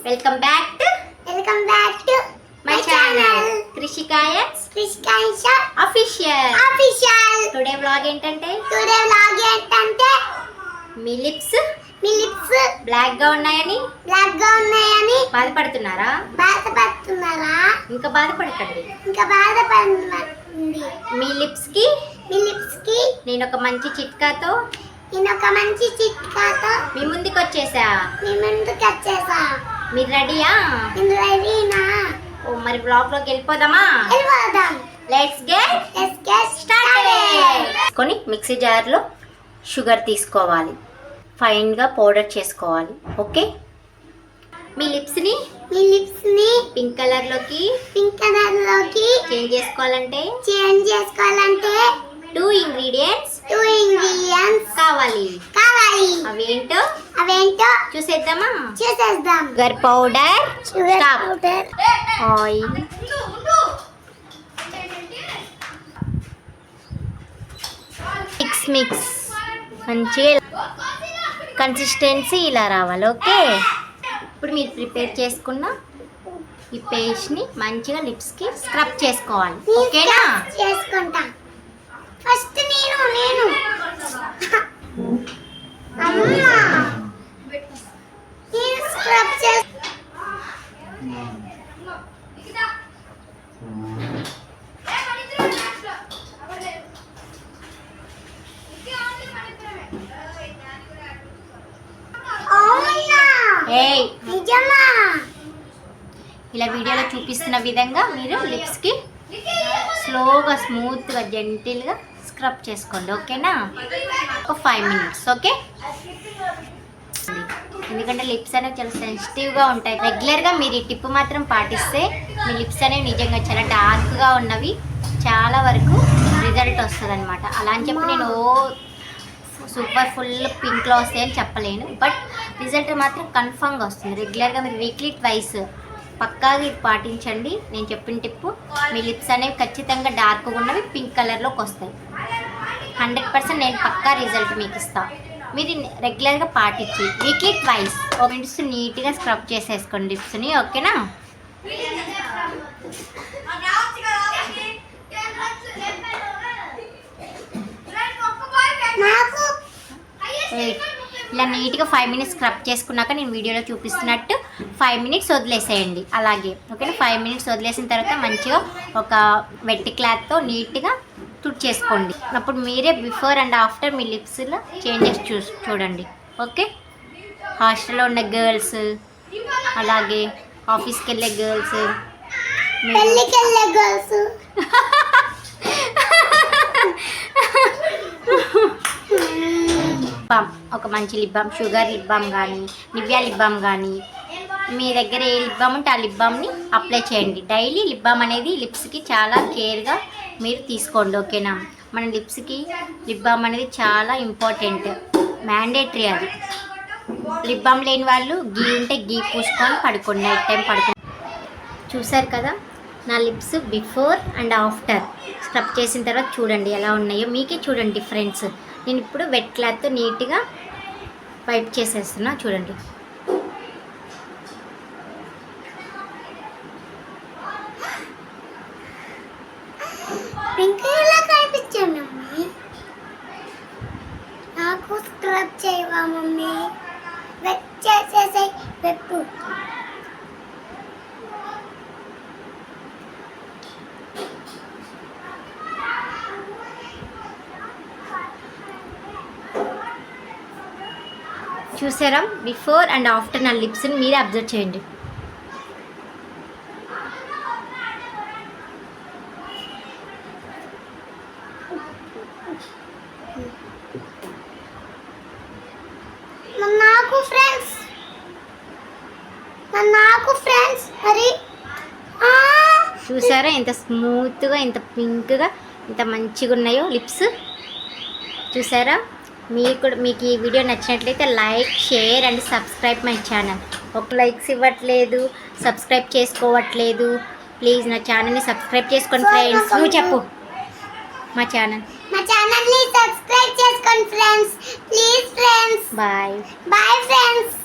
Welcome back to my channel Krishika's official. Today vlog ఏంటంటే మీ lips black గా ఉన్నాయని బాధపడుతున్నారా? ఇంకా బాధపడకండి. మీ లిప్స్ కి నేను ఒక మంచి చిట్కాతో మీ ముందుకు వచ్చేసా. మీరు రెడీయా? ఓ మరి బ్లాగ్ లోకి వెళ్ళిపోదామా? Let's get started. కొని మిక్సీ జార్ లో షుగర్ తీసుకోవాలి, ఫైన్ గా పౌడర్ చేసుకోవాలి. ఓకే, మీ లిప్స్ ని పింక్ కలర్ లోకి చేంజ్ చేసుకోవాలంటే 2 ఇంగ్రీడియంట్స్ కావాలి. అవేంటో చూసేద్దామా? షుగర్ పౌడర్, ఆయిల్, మిక్స్ మంచిగా కన్సిస్టెన్సీ ఇలా రావాలి. ఓకే, ఇప్పుడు మీరు ప్రిపేర్ చేసుకున్న ఈ పేస్ట్ని మంచిగా లిప్స్కి స్క్రబ్ చేసుకోవాలి. ఓకేనా? ఫస్ట్ నేను స్క్రబ్ ఇలా వీడియోలో చూపిస్తున్న విధంగా మీరు లిప్స్కి స్లోగా స్మూత్గా జెంటిల్గా స్క్రబ్ చేసుకోండి. ఓకేనా? ఒక 5 మినిట్స్. ఓకే, ఎందుకంటే లిప్స్ అనేవి చాలా సెన్సిటివ్గా ఉంటాయి. రెగ్యులర్గా మీరు ఈ టిప్ మాత్రం పాటిస్తే మీ లిప్స్ అనేవి నిజంగా చాలా డార్క్గా ఉన్నవి చాలా వరకు రిజల్ట్ వస్తుంది అనమాట. అలా అని చెప్పి నేను సూపర్ ఫుల్ పింక్లో వస్తాయని చెప్పలేను, బట్ రిజల్ట్ మాత్రం కన్ఫామ్గా వస్తుంది. రెగ్యులర్గా మీరు వీక్లీ ట్వైస్ పక్కాగా ఇది పాటించండి. నేను చెప్పిన టిప్పు మీ లిప్స్ అనేవి ఖచ్చితంగా డార్క్గా ఉన్నవి పింక్ కలర్లోకి వస్తాయి. 100% నేను పక్కా రిజల్ట్ మీకు ఇస్తాను. మీరు రెగ్యులర్గా పాటించి వీక్లీ ట్వైస్ మినిట్స్ నీట్గా స్క్రబ్ చేసేసుకోండి లిప్స్ని. ఓకేనా? ఇలా నీట్గా 5 మినిట్స్ స్క్రబ్ చేసుకున్నాక నేను వీడియోలో చూపిస్తున్నట్టు 5 మినిట్స్ వదిలేసేయండి అలాగే. ఓకేనా? 5 మినిట్స్ వదిలేసిన తర్వాత మంచిగా ఒక వెట్ క్లాత్తో నీట్గా తుడిచేసుకోండి. అప్పుడు మీరే బిఫోర్ అండ్ ఆఫ్టర్ మీ లిప్స్లో చేంజెస్ చూడండి. ఓకే, హాస్టల్లో ఉన్న గర్ల్స్, అలాగే ఆఫీస్కి వెళ్ళే గర్ల్స్, ఒక మంచి lip balm, sugar lip balm కానీ నివ్యా లిప్ బామ్ కానీ మీ దగ్గర ఏ లిప్ బామ్ ఉంటే ఆ లిప్ బామ్ని అప్లై చేయండి. డైలీ లిప్ బామ్ అనేది లిప్స్కి చాలా కేర్గా మీరు తీసుకోండి. ఓకేనా? మన లిప్స్కి లిప్ బామ్ అనేది చాలా ఇంపార్టెంట్, మ్యాండేటరీ. అది లిప్ బామ్ లేని వాళ్ళు గీ ఉంటే గీ పూసుకొని పడుకోండి, నైట్ టైం పడుకోండి. చూసారు కదా నా lips before and after scrub చేసిన తర్వాత చూడండి ఎలా ఉన్నాయో, మీకే చూడండి డిఫరెన్స్. నేను ఇప్పుడు వెట్ క్లాత్తో నీట్గా వైప్ చేసేస్తున్నా, చూడండి. నాకు స్క్రబ్ చేయవా మమ్మీ? వెట్ చేసేసే పెట్టు. చూసారా బిఫోర్ అండ్ ఆఫ్టర్ నా లిప్స్ని మీరే అబ్జర్వ్ చేయండి. నాకు ఫ్రెండ్స్ మరి చూసారా ఎంత స్మూత్గా, ఎంత పింక్గా, ఎంత మంచిగా ఉన్నాయో లిప్స్. చూసారా? మీకు ఈ వీడియో నచ్చినట్లయితే like, share and subscribe my channel. ఒక లైక్స్ ఇవ్వట్లేదు, సబ్స్క్రైబ్ చేసుకోవట్లేదు. ప్లీజ్ నా ఛానల్ని సబ్స్క్రైబ్ చేసుకోండి ఫ్రెండ్స్. నువ్వు చెప్పు. మా ఛానల్ని సబ్స్క్రైబ్ చేసుకోండి friends. Please friends. Bye friends.